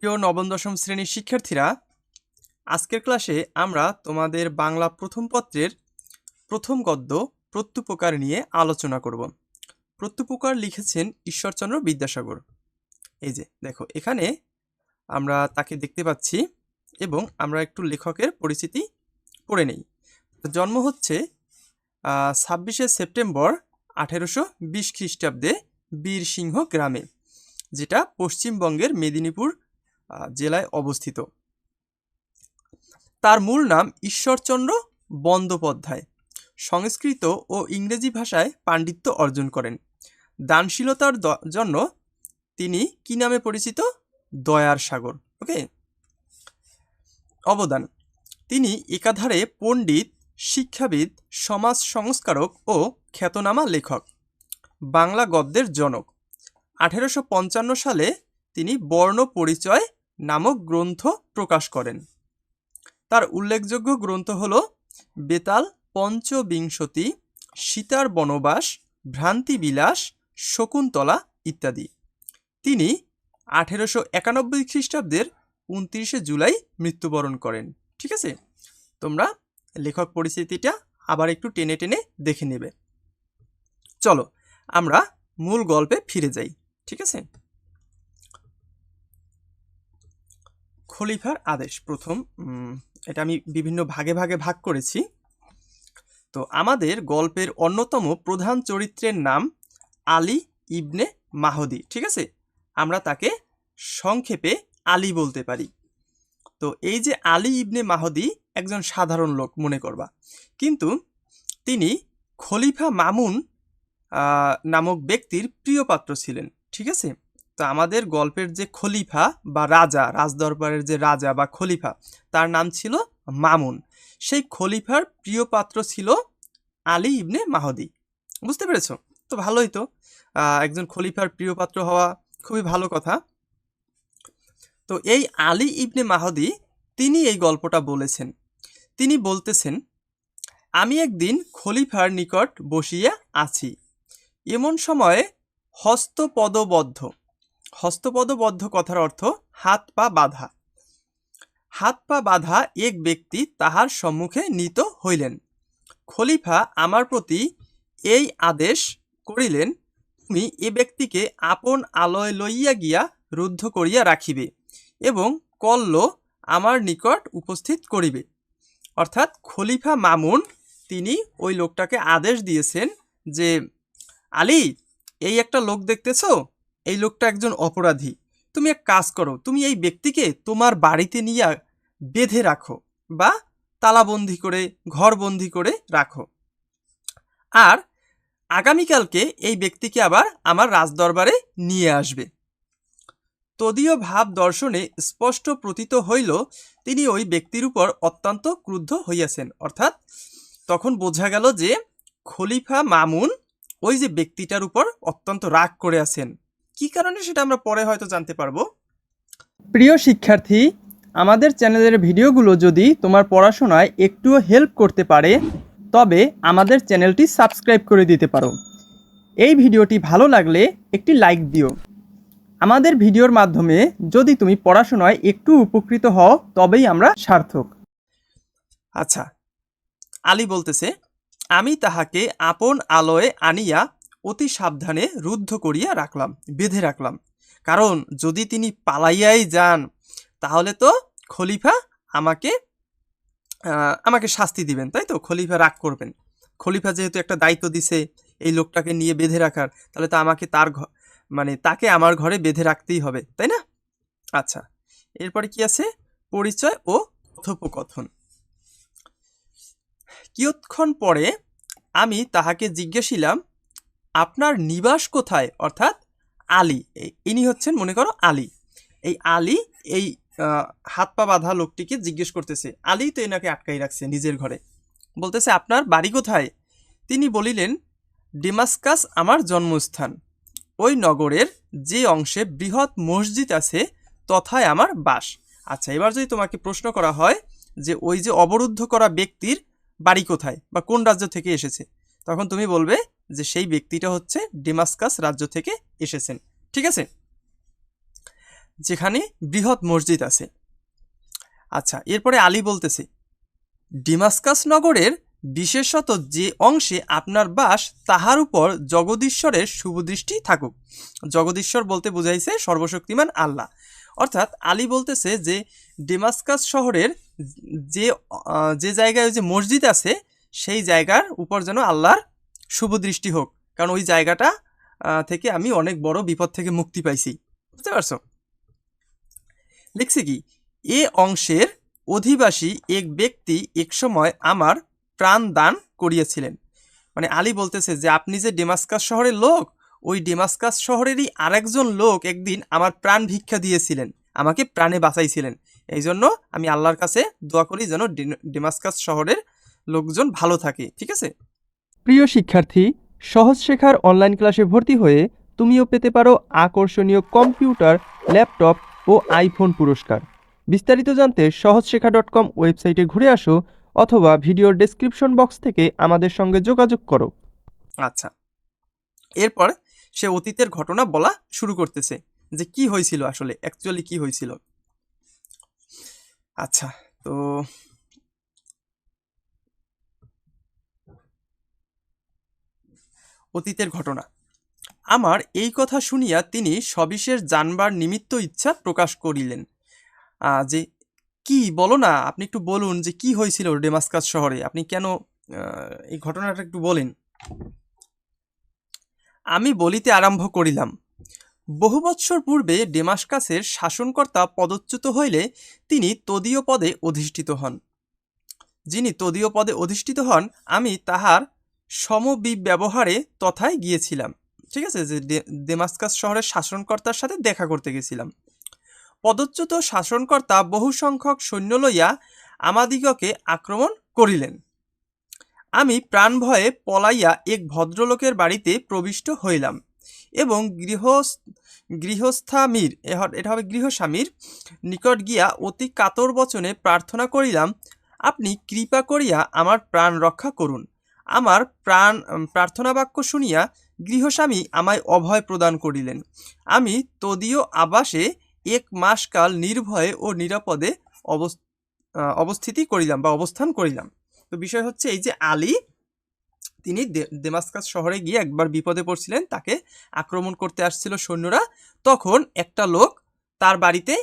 প্রিয় নবম দশম শ্রেণীর শিক্ষার্থীরা, আজকের ক্লাসে আমরা তোমাদের বাংলা প্রথম পত্রের প্রথম গদ্য প্রত্যুপকার নিয়ে আলোচনা করব। প্রত্যুপকার লিখেছেন ঈশ্বরচন্দ্র বিদ্যাসাগর। এই যে দেখো, এখানে আমরা তাকে দেখতে পাচ্ছি এবং আমরা একটু লেখকের পরিচিতি পড়ে নেই। জন্ম হচ্ছে 26শে সেপ্টেম্বর 1820 খ্রিস্টাব্দে বীরসিংহ গ্রামে, যেটা পশ্চিমবঙ্গের মেদিনীপুর জেলায় অবস্থিত। তার মূল নাম ঈশ্বরচন্দ্র বন্দ্যোপাধ্যায়। সংস্কৃত ও ইংরেজি ভাষায় পাণ্ডিত্য অর্জন করেন। দানশীলতার জন্য তিনি কি নামে পরিচিত? দয়ার সাগর। ওকে। অবদান: তিনি একাধারে পণ্ডিত, শিক্ষাবিদ, সমাজ সংস্কারক ও খ্যাতনামা লেখক, বাংলা গদ্যের জনক। 1855 সালে তিনি বর্ণ পরিচয় নামক গ্রন্থ প্রকাশ করেন। তার উল্লেখযোগ্য গ্রন্থ হল বেতাল পঞ্চবিংশতি, সীতার বনবাস, ভ্রান্তিবিলাস, শকুন্তলা ইত্যাদি। তিনি 1891 খ্রিস্টাব্দের 29শে জুলাই মৃত্যুবরণ করেন। ঠিক আছে, তোমরা লেখক পরিচিতিটা আবার একটু টেনে টেনে দেখে নেবে। চলো আমরা মূল গল্পে ফিরে যাই। ঠিক আছে, খলিফার আদেশ প্রথম, এটা আমি বিভিন্ন ভাগে ভাগে ভাগ করেছি। তো আমাদের গল্পের অন্যতম প্রধান চরিত্রের নাম আলী ইবনে মাহদি। ঠিক আছে, আমরা তাকে সংক্ষেপে আলী বলতে পারি। তো এই যে আলী ইবনে মাহদি একজন সাধারণ লোক মনে করবা, কিন্তু তিনি খলিফা মামুন নামক ব্যক্তির প্রিয় পাত্র ছিলেন। ঠিক আছে, তো আমাদের গল্পের যে খলিফা বা রাজা, রাজদরবারের যে রাজা বা খলিফা, তার নাম ছিল মামুন। সেই খলিফার প্রিয় পাত্র ছিল আলী ইবনে মাহদি। বুঝতে পেরেছ? তো ভালোই তো, একজন খলিফার প্রিয় পাত্র হওয়া খুবই ভালো কথা। তো এই আলী ইবনে মাহদি তিনি এই গল্পটা বলেছেন। তিনি বলতেছেন, আমি একদিন খলিফার নিকট বসিয়া আছি, এমন সময়ে হস্তপদবদ্ধ, হস্তপদবদ্ধ কথার অর্থ হাত পা বাঁধা, হাত পা বাঁধা এক ব্যক্তি তাহার সম্মুখে নীত হইলেন। খলিফা আমার প্রতি এই আদেশ করিলেন, তুমি এ ব্যক্তিকে আপন আলয় লইয়া গিয়া রুদ্ধ করিয়া রাখিবে এবং কল্ল আমার নিকট উপস্থিত করিবে। অর্থাৎ খলিফা মামুন তিনি ওই লোকটাকে আদেশ দিয়েছেন যে, আলী, এই একটা লোক দেখতেছো, এই লোকটা একজন অপরাধী, তুমি এক কাজ করো, তুমি এই ব্যক্তিকে তোমার বাড়িতে নিয়ে বেঁধে রাখো বা তালাবন্দি করে ঘরবন্দি করে রাখো, আর আগামীকালকে এই ব্যক্তিকে আবার আমার রাজদরবারে নিয়ে আসবে। তদীয় ভাব দর্শনে স্পষ্ট প্রতীত হইল তিনি ওই ব্যক্তির উপর অত্যন্ত ক্রুদ্ধ হইয়াছেন। অর্থাৎ তখন বোঝা গেল যে খলিফা মামুন ওই যে ব্যক্তিটার উপর অত্যন্ত রাগ করে আছেন। কি কারণে সেটা আমরা পরে হয়তো জানতে পারবো। প্রিয় শিক্ষার্থী, আমাদের চ্যানেলের ভিডিওগুলো যদি তোমার পড়াশোনায় একটুও হেল্প করতে পারে, তবে আমাদের চ্যানেলটি সাবস্ক্রাইব করে দিতে পারো। এই ভিডিওটি ভালো লাগলে একটি লাইক দিও। আমাদের ভিডিওর মাধ্যমে যদি তুমি পড়াশোনায় একটু উপকৃত হও, তবেই আমরা সার্থক। আচ্ছা, আলী বলতেছে, আমি তাহাকে আপন আলয়ে আনিয়া অতি সাবধানে রুদ্ধ করিয়া রাখলাম, বেঁধে রাখলাম, কারণ যদি তিনি পালাইয়াই যান তাহলে তো খলিফা আমাকে আমাকে শাস্তি দিবেন, তাই তো? খলিফা রাগ করবেন। খলিফা যেহেতু একটা দায়িত্ব দিছে এই লোকটাকে নিয়ে বেঁধে রাখার, তাহলে তো আমাকে তার মানে তাকে আমার ঘরে বেঁধে রাখতেই হবে, তাই না? আচ্ছা, এরপরে কি আছে? পরিচয় ও কথোপকথন। কিয়ৎক্ষণ পরে আমি তাহাকে জিজ্ঞাসিলাম, আপনার নিবাস কোথায়? অর্থাৎ আলী, ইনি হচ্ছেন মনে করো আলী। এই আলী এই হাত পা বাঁধা লোকটিকে জিজ্ঞেস করতেছে, আলী তো এনাকে আটকাই রাখছে নিজের ঘরে, বলতেছে আপনার বাড়ি কোথায়? তিনি বলিলেন, ডেমাস্কাস আমার জন্মস্থান, ওই নগরের যে অংশে বৃহৎ মসজিদ আছে তথায় আমার বাস। আচ্ছা, এবার যদি তোমাকে প্রশ্ন করা হয় যে ওই যে অবরুদ্ধ করা ব্যক্তির বাড়ি কোথায় বা কোন রাজ্য থেকে এসেছে, তখন তুমি বলবে যে সেই ব্যক্তিটা হচ্ছে ডেমাস্কাস রাজ্য থেকে এসেছেন। ঠিক আছে, যেখানে বৃহৎ মসজিদ আছে। আচ্ছা, এরপরে আলী বলতেছে, ডেমাস্কাস নগরের বিশেষত যে অংশে আপনার বাস তাহার উপর জগদীশ্বরের শুভদৃষ্টি থাকুক। জগদীশ্বর বলতে বুঝাইছে সর্বশক্তিমান আল্লাহ। অর্থাৎ আলী বলতেছে যে ডেমাস্কাস শহরের যে জায়গায় যে মসজিদ আছে সেই জায়গার উপর যেন আল্লাহর শুভদৃষ্টি হোক, কারণ ওই জায়গাটা থেকে আমি অনেক বড় বিপদ থেকে মুক্তি পাইছি। বুঝতে পারছো? লিখছে কি, এ অংশের অধিবাসী এক ব্যক্তি একসময় আমার প্রাণ দান করিয়াছিলেন। মানে আলী বলতেছে যে আপনি যে ডেমাস্কাস শহরের লোক, ওই ডেমাস্কাস শহরেরই আরেকজন লোক একদিন আমার প্রাণ ভিক্ষা দিয়েছিলেন, আমাকে প্রাণে বাঁচাইছিলেন। এই জন্য আমি আল্লাহর কাছে দোয়া করি যেন ডেমাস্কাস শহরের লোকজন ভালো থাকে। ঠিক আছে? প্রিয় শিক্ষার্থী, সহজ শেখার অনলাইন ক্লাসে ভর্তি হয়ে তুমিও পেতে পারো আকর্ষণীয় কম্পিউটার, ল্যাপটপ ও আইফোন পুরস্কার। বিস্তারিত জানতে সহজশেখা.com ওয়েবসাইটে ঘুরে আসো অথবা ভিডিওর ডেসক্রিপশন বক্স থেকে আমাদের সঙ্গে যোগাযোগ করো। আচ্ছা, এরপর সে অতীতের ঘটনা বলা শুরু করতেছে যে কি হয়েছিল, আসলে অ্যাকচুয়ালি কি হয়েছিল। আচ্ছা, তো অতীতের ঘটনা। আমার এই কথা শুনিয়া তিনি সবিশেষ জানবার নিমিত্ত ইচ্ছা প্রকাশ করিলেন। যে কি বলো না, আপনি একটু বলুন যে কি হয়েছিল ডেমাস্কাস শহরে, আপনি কেন এই ঘটনাটা একটু বলেন। আমি বলিতে আরম্ভ করিলাম, বহু বৎসর পূর্বে ডেমাস্কাসের শাসনকর্তা পদচ্যুত হইলে তিনি তদীয় পদে অধিষ্ঠিত হন। যিনি তদীয় পদে অধিষ্ঠিত হন, আমি তাহার সমব্যবহারে তথায় গিয়েছিলাম। ঠিক আছে, যে ডেমাস্কাস শহরের শাসনকর্তার সাথে দেখা করতে গেছিলাম। পদচ্যুত শাসনকর্তা বহু সংখ্যক সৈন্য লইয়া আমাদিগকে আক্রমণ করিলেন। আমি প্রাণ ভয়ে পলাইয়া এক ভদ্রলোকের বাড়িতে প্রবিষ্ট হইলাম এবং গৃহস্বামীর এটা হবে গৃহস্বামীর নিকট গিয়া অতি কাতর বচনে প্রার্থনা করিলাম, আপনি কৃপা করিয়া আমার প্রাণ রক্ষা করুন। আমার প্রার্থনা বাক্য শুনিয়া গৃহস্বামী আমায় অভয় প্রদান করিলেন। আমি তদীয় আবাসে 1 মাস কাল নির্ভয়ে ও নিরাপদে অবস্থিতি করিলাম বা অবস্থান করিলাম। তো বিষয় হচ্ছে এই যে আলী, তিনি ডেমাস্কাস শহরে গিয়ে একবার বিপদে পড়ছিলেন, তাকে আক্রমণ করতে আসছিল সৈন্যরা। তখন একটা লোক তার বাড়িতে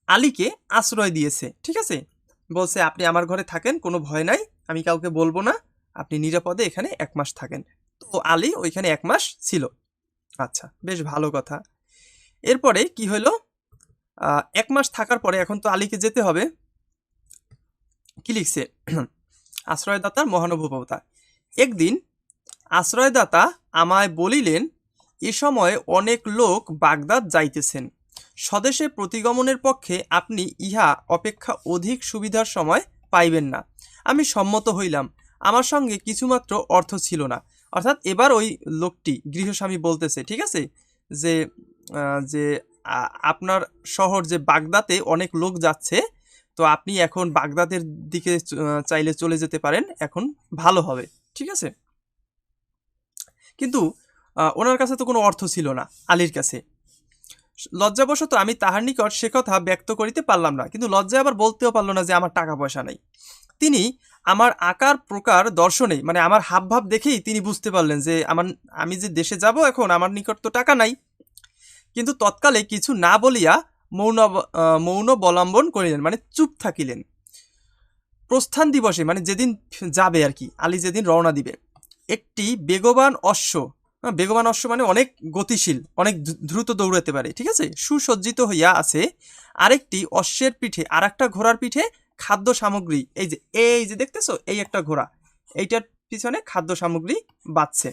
আলীকে আশ্রয় দিয়েছে। ঠিক আছে, বলছে আপনি আমার ঘরে থাকেন, কোনো ভয় নাই, আমি কাউকে বলবো না, আপনি নিরাপদে এখানে 1 মাস থাকেন। তো আলী ওইখানে 1 মাস ছিল। আচ্ছা, বেশ ভালো কথা। এরপরে কি হলো, 1 মাস থাকার পরে এখন তো আলীকে যেতে হবে। কি লিখছে, আশ্রয়দাতার মহানুভবতা। একদিন আশ্রয়দাতা আমায় বলিলেন, এ সময় অনেক লোক বাগদাদ যাইতেছেন, স্বদেশে প্রতিগমনের পক্ষে আপনি ইহা অপেক্ষা অধিক সুবিধার সময় পাইবেন না। আমি সম্মত হইলাম, আমার সঙ্গে কিছুমাত্র অর্থ ছিল না। অর্থাৎ এবার ওই লোকটি, গৃহস্বামী বলতেছে, ঠিক আছে, যে যে আপনার শহর যে বাগদাতে অনেক লোক যাচ্ছে, তো আপনি এখন বাগদাদের দিকে চাইলে চলে যেতে পারেন, এখন ভালো হবে। ঠিক আছে, কিন্তু ওনার কাছে তো কোনো অর্থ ছিল না আলীর কাছে। লজ্জাবশত আমি তাহার নিকট সে কথা ব্যক্ত করিতে পারলাম না, কিন্তু লজ্জায় আবার বলতেও পারলো না যে আমার টাকা পয়সা নাই। তিনি আমার আকার প্রকার দর্শনে, মানে আমার হাবভাব দেখেই তিনি বুঝতে পারলেন যে আমি যে দেশে যাব এখন, আমার নিকট তো টাকা নাই। কিন্তু তৎকালে কিছু না বলিয়া মৌন অবলম্বন করিলেন, মানে চুপ থাকিলেন। প্রস্থান দিবসে, মানে যেদিন যাবে আর কি, আলী যেদিন রওনা দিবে, একটি বেগবান অশ্ব, বেগবান অশ্ব মানে অনেক গতিশীল, অনেক দ্রুত দৌড়াতে পারে, ঠিক আছে, সুসজ্জিত হইয়া আছে। আরেকটি অশ্বের পিঠে, আর একটা ঘোড়ার পিঠে খাদ্য সামগ্রী, এই যে দেখতেছো, এই একটা ঘোড়া, এইটার পিছনে খাদ্য সামগ্রী বাঁচছে।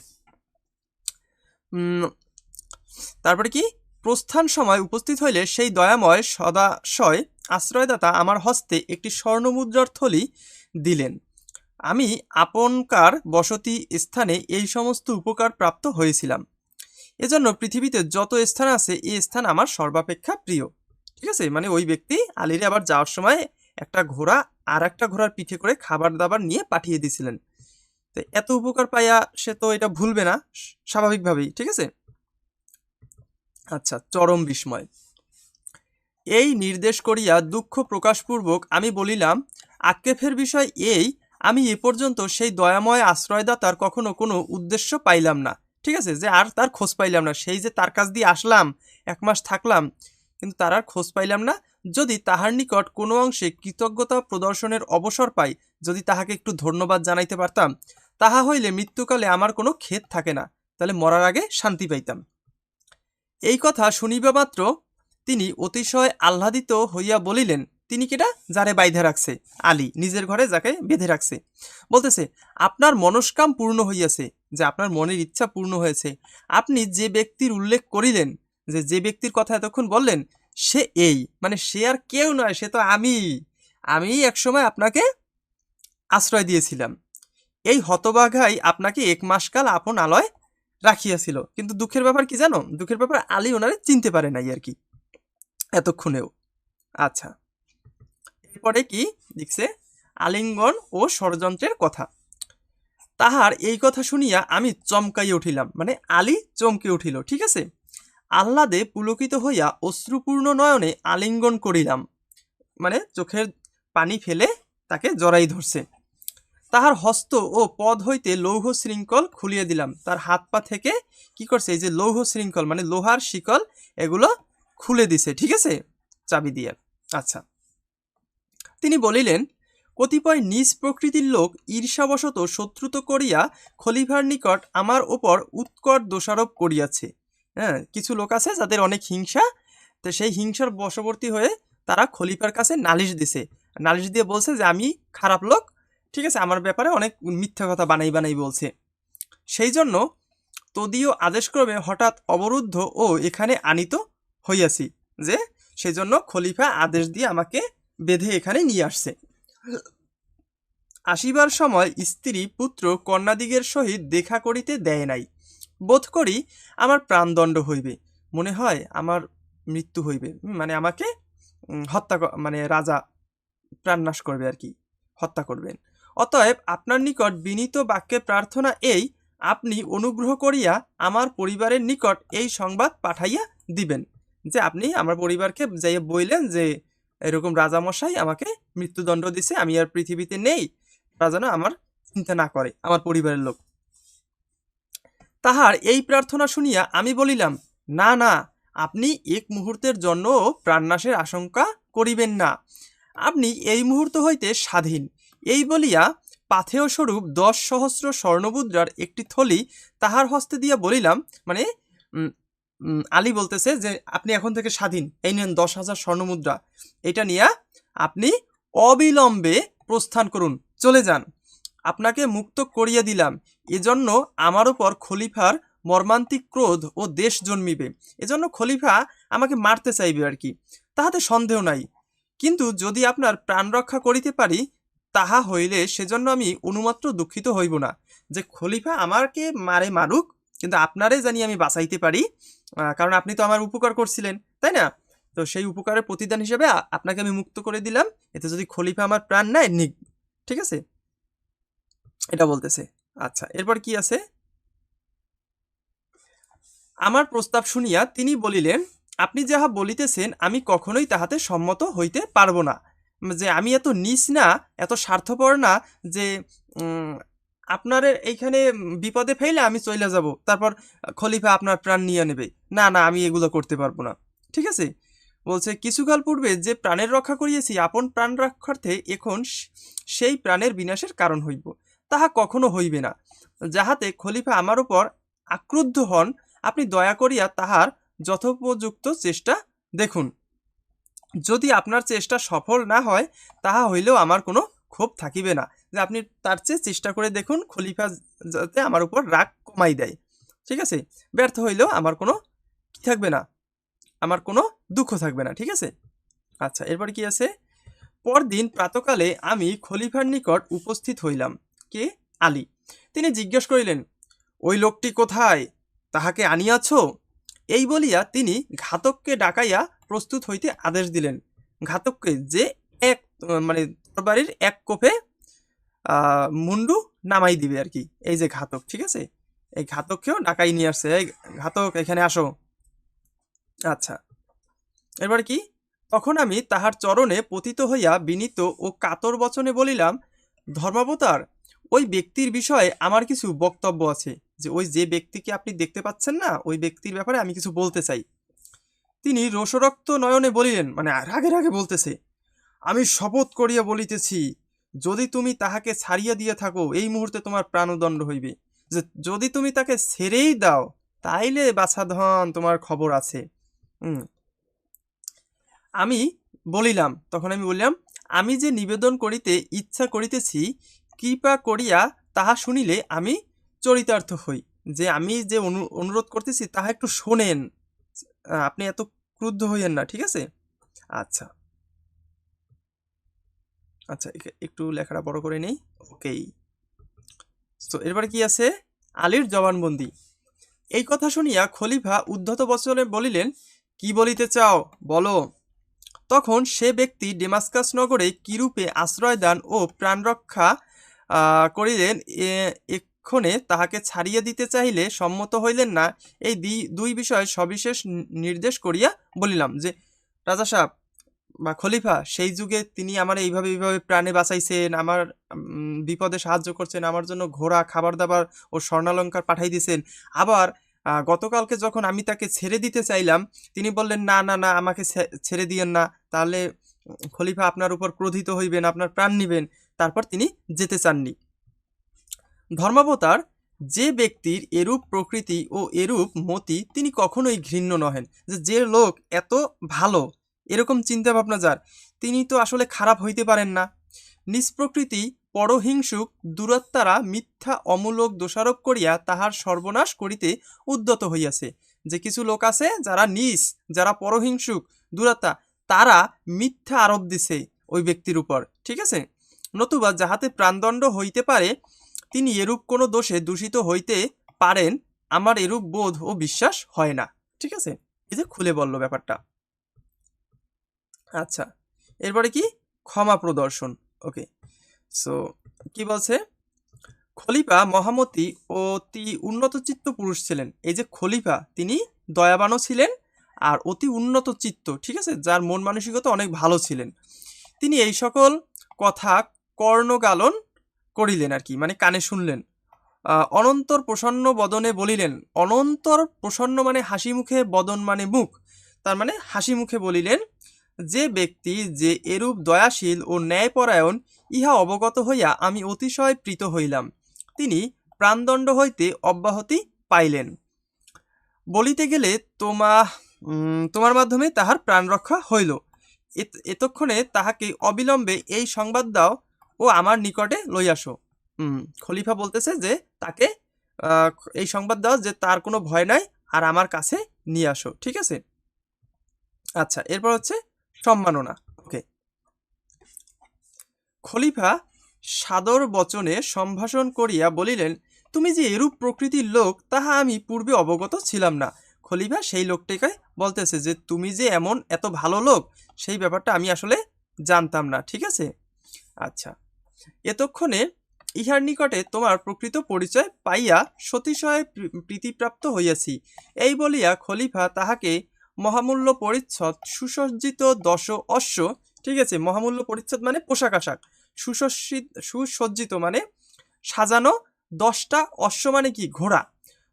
তারপরে কি, প্রস্থান সময় উপস্থিত হইলে সেই দয়াময় সদাশয় আশ্রয়দাতা আমার হস্তে একটি স্বর্ণমুদ্রার থলি দিলেন। আমি আপনকার বসতি স্থানে এই সমস্ত উপকার প্রাপ্ত হয়েছিলাম। এজন্য পৃথিবীতে যত স্থান আছে, এই স্থান আমার সর্বাপেক্ষা প্রিয়। ঠিক আছে, মানে ওই ব্যক্তি আলীরে আবার যাওয়ার সময় একটা ঘোড়া আর একটা ঘোড়ার পিঠে করে খাবার দাবার নিয়ে পাঠিয়ে দিয়েছিলেন। তো এত উপকার পাইয়া সে তো এটা ভুলবে না স্বাভাবিকভাবেই। ঠিক আছে, আচ্ছা, চরম বিস্ময়। এই নির্দেশ করিয়া দুঃখ প্রকাশপূর্বক আমি বলিলাম, আক্ষেপের বিষয় এই, আমি এ পর্যন্ত সেই দয়াময় আশ্রয়দাতার কখনো কোনো উদ্দেশ্য পাইলাম না। ঠিক আছে, যে আর তার খোঁজ পাইলাম না, সেই যে তার কাছ দিয়ে আসলাম, 1 মাস থাকলাম, কিন্তু তার আর খোঁজ পাইলাম না। যদি তাহার নিকট কোনো অংশে কৃতজ্ঞতা প্রদর্শনের অবসর পাই, যদি তাহাকে একটু ধন্যবাদ জানাইতে পারতাম, তাহা হইলে মৃত্যুকালে আমার কোনো খেদ থাকে না, তাহলে মরার আগে শান্তি পাইতাম। এই কথা শুনিবা মাত্র তিনি অতিশয় আহ্লাদিত হইয়া বলিলেন, তিনি কেটা? যারে বাইধে রাখছে, আলী, নিজের ঘরে যাকে বেঁধে রাখছে। বলতেছে, আপনার মনস্কাম পূর্ণ হইয়াছে, যে আপনার মনের ইচ্ছা পূর্ণ হয়েছে। আপনি যে ব্যক্তির উল্লেখ করিলেন, যে ব্যক্তির কথা এতক্ষণ বললেন, সে এই, মানে সে আর কেউ নয়, সে তো আমি একসময় আপনাকে আশ্রয় দিয়েছিলাম। এই হতভাগাই আপনাকে 1 মাস কাল আপন আলয় রাখিয়াছিল। কিন্তু দুঃখের ব্যাপার কি জানো? দুঃখের ব্যাপার, আলী ওনারে চিনতে পারে নাই আর কি এতক্ষণেও। আচ্ছা, এরপরে কি লিখছে? আলিঙ্গন ও ষড়যন্ত্রের কথা। তাহার এই কথা শুনিয়া আমি চমকাইয়া উঠিলাম, মানে আলী চমকে উঠিল। ঠিক আছে, আহ্লাদে পুলকিত হইয়া অশ্রুপূর্ণ নয়নে আলিঙ্গন করিলাম, মানে চোখের পানি ফেলে তাকে জড়াই ধরছে। তাহার হস্ত ও পদ হইতে লৌহ শৃঙ্খল খুলিয়ে দিলাম। তার হাত পা থেকে কি করছে? এই যে লৌহ শৃঙ্খল, মানে লোহার শিকল, এগুলো খুলে দিছে। ঠিক আছে, চাবি দিয়ে। আচ্ছা, তিনি বলিলেন, কতিপয় নিজ প্রকৃতির লোক ঈর্ষাবশত শত্রুত করিয়া খলিফার নিকট আমার ওপর উৎকট দোষারোপ করিয়াছে। হ্যাঁ, কিছু লোক আছে যাদের অনেক হিংসা, তো সেই হিংসার বশবর্তী হয়ে তারা খলিফার কাছে নালিশ দিছে। নালিশ দিয়ে বলছে যে আমি খারাপ লোক, ঠিক আছে, আমার ব্যাপারে অনেক মিথ্যা কথা বানাই বানাই বলছে। সেই জন্য তদীয় আদেশক্রমে হঠাৎ অবরুদ্ধ ও এখানে আনিত হইয়াছি, যে সেই জন্য খলিফা আদেশ দিয়ে আমাকে বেঁধে এখানে নিয়ে আসছে। আসিবার সময় স্ত্রী পুত্র কন্যাদিগের সহিত দেখা করিতে দেয় নাই। বোধ করি আমার প্রাণদণ্ড হইবে, মনে হয় আমার মৃত্যু হইবে, মানে আমাকে মানে রাজা প্রাণনাশ করবে আর কি, হত্যা করবেন। অতএব আপনার নিকট বিনীত বাক্যে প্রার্থনা এই, আপনি অনুগ্রহ করিয়া আমার পরিবারের নিকট এই সংবাদ পাঠাইয়া দিবেন, যে আপনি আমার পরিবারকে যাইয়া বইলেন যে এরকম রাজামশাই আমাকে মৃত্যুদণ্ড দিছে, আমি আর পৃথিবীতে নেই, তারা যেন আমার চিন্তা না করে, আমার পরিবারের লোক। তাহার এই প্রার্থনা শুনিয়া আমি বলিলাম, না না, আপনি এক মুহূর্তের জন্য প্রাণনাশের আশঙ্কা করিবেন না, আপনি এই মুহূর্ত হইতে স্বাধীন। এই বলিয়া পাথেয় স্বরূপ 10,000 স্বর্ণমুদ্রার একটি থলি তাহার হস্তে দিয়া বলিলাম, মানে আলী বলতেছে যে আপনি এখন থেকে স্বাধীন, এই নেন 10,000 স্বর্ণমুদ্রা, এটা নিয়ে আপনি অবিলম্বে প্রস্থান করুন, চলে যান, আপনাকে মুক্ত করিয়া দিলাম। এজন্য আমার উপর খলিফার মর্মান্তিক ক্রোধ ও দেশ জন্মিবে, এজন্য খলিফা আমাকে মারতে চাইবে আর কি, তাহাতে সন্দেহ নাই। কিন্তু যদি আপনার প্রাণ রক্ষা করিতে পারি, তাহা হইলে সেজন্য আমি অনুমাত্র দুঃখিত হইব না। যে খলিফা আমাকে মারুক, কিন্তু আপনারে জানি আমি বাঁচাইতে পারি, কারণ আপনি তো আমার উপকার করছিলেন, তাই না? তো সেই উপকারের প্রতিদান হিসেবে আপনাকে আমি মুক্ত করে দিলাম, এতে যদি খলিফা আমার প্রাণ নেয় নিক। ঠিক আছে, এটা বলতেছে। আচ্ছা, এরপর কি আছে? আমার প্রস্তাব শুনিয়া তিনি বলিলেন, আপনি যাহা বলিতেছেন আমি কখনোই তাহাতে সম্মত হইতে পারব না, যে আমি এত নীচ না, এত স্বার্থপর না যে আপনার এইখানে বিপদে ফেলে আমি চলে যাব, তারপর খলিফা আপনার প্রাণ নিয়ে নেবে। না না, আমি এগুলো করতে পারবো না। ঠিক আছে, বলছে, কিছুকাল পূর্বে যে প্রাণের রক্ষা করিয়েছি আপন প্রাণ রক্ষার্থে, এখন সেই প্রাণের বিনাশের কারণ হইব, তাহা কখনো হইবে না। যাহাতে খলিফা আমার উপর আক্রুদ্ধ হন, আপনি দয়া করিয়া তাহার যথোপযুক্ত চেষ্টা দেখুন। যদি আপনার চেষ্টা সফল না হয়, তাহা হইলেও আমার কোনো ক্ষোভ থাকিবে না, যে আপনি তার চেয়ে চেষ্টা করে দেখুন খলিফা যাতে আমার উপর রাগ কমাই দেয়। ঠিক আছে, ব্যর্থ হইলেও আমার কোনো কি থাকবে না, আমার কোনো দুঃখ থাকবে না। ঠিক আছে, আচ্ছা, এরপর কি আছে? পরদিন প্রাতকালে আমি খলিফার নিকট উপস্থিত হইলাম। কে? আলী। তিনি জিজ্ঞেস করিলেন, ওই লোকটি কোথায়, তাহাকে আনিয়াছ? এই বলিয়া তিনি ঘাতককে ডাকাইয়া প্রস্তুত হইতে আদেশ দিলেন। ঘাতককে, যে এক মানে তরবারির এক কোপে মুন্ডু নামাই দিবে আর কি, এই যে ঘাতক। ঠিক আছে, এই ঘাতককেও ডাকাই নিয়ে আসছে, এই ঘাতক এখানে আসো। আচ্ছা, এবার কি? তখন আমি তাহার চরণে পতিত হইয়া বিনীত ও কাতর বচনে বলিলাম, ধর্মাবতার, ওই ব্যক্তির বিষয়ে আমার কিছু বক্তব্য আছে। যে ওই যে ব্যক্তিকে আপনি দেখতে পাচ্ছেন না, ওই ব্যক্তির ব্যাপারে আমি কিছু বলতে চাই। তিনি রোষরক্ত নয়নে বলিলেন, মানে রাগে রাগে বলতেছে, আমি শপথ করিয়া বলিতেছি, যদি তুমি তাহাকে ছাড়িয়া দিয়া থাকো, এই মুহূর্তে তোমার প্রাণদণ্ড হইবে। যে যদি তুমি তাকে ছেড়েই দাও, তাইলে বাছাধন তোমার খবর আছে। হুম। আমি তখন আমি বললাম, আমি যে নিবেদন করিতে ইচ্ছা করিতেছি, কৃপা করিয়া তাহা শুনিলে আমি চরিতার্থ হই। যে আমি যে অনুরোধ করতেছি তাহা একটু শোনেন। আপনি এত ক্রুদ্ধ হইয়েন না, ঠিক আছে? আচ্ছা আচ্ছা, একটু লেখাটা বড় করে নেই। ওকেই। তো এরপরে কি আছে? আলীর জবানবন্দি। এই কথা শুনিয়া খলিফা উদ্ধত বচনে বলিলেন, কি বলিতে চাও বলো। তখন সে ব্যক্তি ডেমাস্কাস নগরে কিরূপে আশ্রয় দান ও প্রাণরক্ষা করিলেন, এক্ষণে তাহাকে ছাড়িয়া দিতে চাহিলে সম্মত হইলেন না, এই দুই বিষয়ে সবিশেষ নির্দেশ করিয়া বলিলাম। যে রাজা সাহেব বা খলিফা, সেই যুগে তিনি আমার এইভাবে প্রাণে বাঁচাইছেন, আমার বিপদে সাহায্য করছেন, আমার জন্য ঘোড়া, খাবার দাবার ও স্বর্ণালঙ্কার পাঠাই দিয়েছেন। আবার গতকালকে যখন আমি তাকে ছেড়ে দিতে চাইলাম, তিনি বললেন, না না না, আমাকে ছেড়ে দিয়েন না, তাহলে খলিফা আপনার উপর ক্রোধিত হইবেন, আপনার প্রাণ নিবেন। তারপর তিনি যেতে চাননি। ধর্মাবতার, যে ব্যক্তির এরূপ প্রকৃতি ও এরূপ মতি, তিনি কখনোই ঘৃণ্য নহেন। যে লোক এত ভালো, এরকম চিন্তা ভাবনা যার, তিনি তো আসলে খারাপ হইতে পারেন না। নিষ্প্রকৃতি পরহিংসুক দুরাত্মারা মিথ্যা অমূলক দোষারোপ করিয়া তাহার সর্বনাশ করিতে উদ্যত হইয়াছে। যে কিছু লোক আছে যারা যারা পরহিংসুক দুরাত্মা, তারা মিথ্যা আরোপ দিছে ওই ব্যক্তির উপর, ঠিক আছে? নতুবা যাহাতে প্রাণদণ্ড হইতে পারে, তিনি এরূপ কোনো দোষে দূষিত হইতে পারেন, আমার এরূপ বোধ ও বিশ্বাস হয় না। ঠিক আছে, এই যে খুলে বলল ব্যাপারটা। আচ্ছা, এরপরে কি? ক্ষমা প্রদর্শন। ওকে, সো কি বলছে? খলিফা মহামতি ও অতি উন্নত চিত্ত পুরুষ ছিলেন। এই যে খলিফা, তিনি দয়াবানও ছিলেন আর অতি উন্নত চিত্ত, ঠিক আছে, যার মন মানসিকতা অনেক ভালো ছিলেন। তিনি এই সকল কথা কর্ণগালন করিলেন আর কি, মানে কানে শুনলেন। অনন্তর প্রসন্ন বদনে বলিলেন, অনন্তর প্রসন্ন মানে হাসি মুখে, বদন মানে মুখ, তার মানে হাসি মুখে বলিলেন, যে ব্যক্তি যে এরূপ দয়াশীল ও ন্যায়পরায়ণ, ইহা অবগত হইয়া আমি অতিশয় প্রীত হইলাম। তিনি প্রাণদণ্ড হইতে অব্যাহতি পাইলেন। বলিতে গেলে তোমার মাধ্যমে তাহার প্রাণ রক্ষা হইল। এতক্ষণে তাহাকে অবিলম্বে এই সংবাদ দাও ও আমার নিকটে লইয়াসো। খলিফা বলতেছে যে তাকে এই সংবাদ দাও যে তার কোনো ভয় নাই, আর আমার কাছে নিয়ে আসো, ঠিক আছে? আচ্ছা, এরপর হচ্ছে সম্মাননা। ওকে, খলিফা সাদর বচনে সম্ভাষণ করিয়া বলিলেন, তুমি যে এরূপ প্রকৃতির লোক, তাহা আমি পূর্বে অবগত ছিলাম না। খলিফা সেই লোকটিকে বলতেছে যে তুমি যে এত ভালো লোক, সেই ব্যাপারটা আমি আসলে জানতাম না, ঠিক আছে? আচ্ছা, এতক্ষণে ইহার নিকটে তোমার প্রকৃত পরিচয় পাইয়া সতিশয় প্রীতিপ্রাপ্ত হইয়াছি। এই বলিয়া খলিফা তাহাকে মহামূল্য পরিচ্ছদ সুসজ্জিত 10 অশ্ব, ঠিক আছে, মহামূল্য পরিচ্ছদ মানে পোশাক আশাক, সুসজ্জিত মানে সাজানো 10টা অশ্ব, মানে কি ঘোড়া,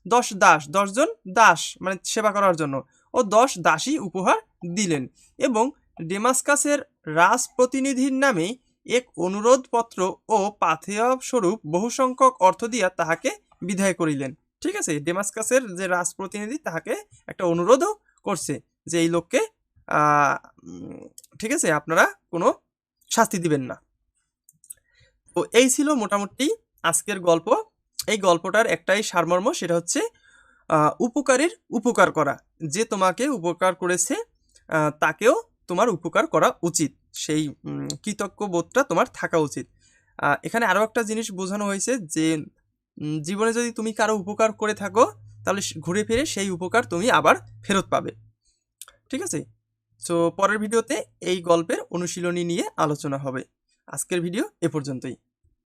10 দাস, 10 জন দাস মানে সেবা করার জন্য, ও 10 দাসী উপহার দিলেন, এবং ডেমাস্কাসের রাজপ্রতিনিধির নামে এক অনুরোধপত্র ও পাথেয় স্বরূপ বহু সংখ্যক অর্থ দিয়া তাহাকে বিদায় করিলেন। ঠিক আছে, ডেমাস্কাসের যে রাজপ্রতিনিধি, তাহাকে একটা অনুরোধও করছে যে এই লোককে ঠিক আছে, আপনারা কোনো শাস্তি দিবেন না। তো এই ছিল মোটামুটি আজকের গল্প। এই গল্পটার একটাই সারমর্ম, সেটা হচ্ছে উপকারীর উপকার করা। যে তোমাকে উপকার করেছে তাকেও তোমার উপকার করা উচিত, সেই কৃতজ্ঞ বোধটা তোমার থাকা উচিত। এখানে আরও একটা জিনিস বোঝানো হয়েছে যে জীবনে যদি তুমি কারো উপকার করে থাকো, তাহলে ঘুরে ফিরে সেই উপকার তুমি আবার ফেরত পাবে। ঠিক আছে, তো পরের ভিডিওতে এই গল্পের অনুশীলনী নিয়ে আলোচনা হবে। আজকের ভিডিও এ পর্যন্তই।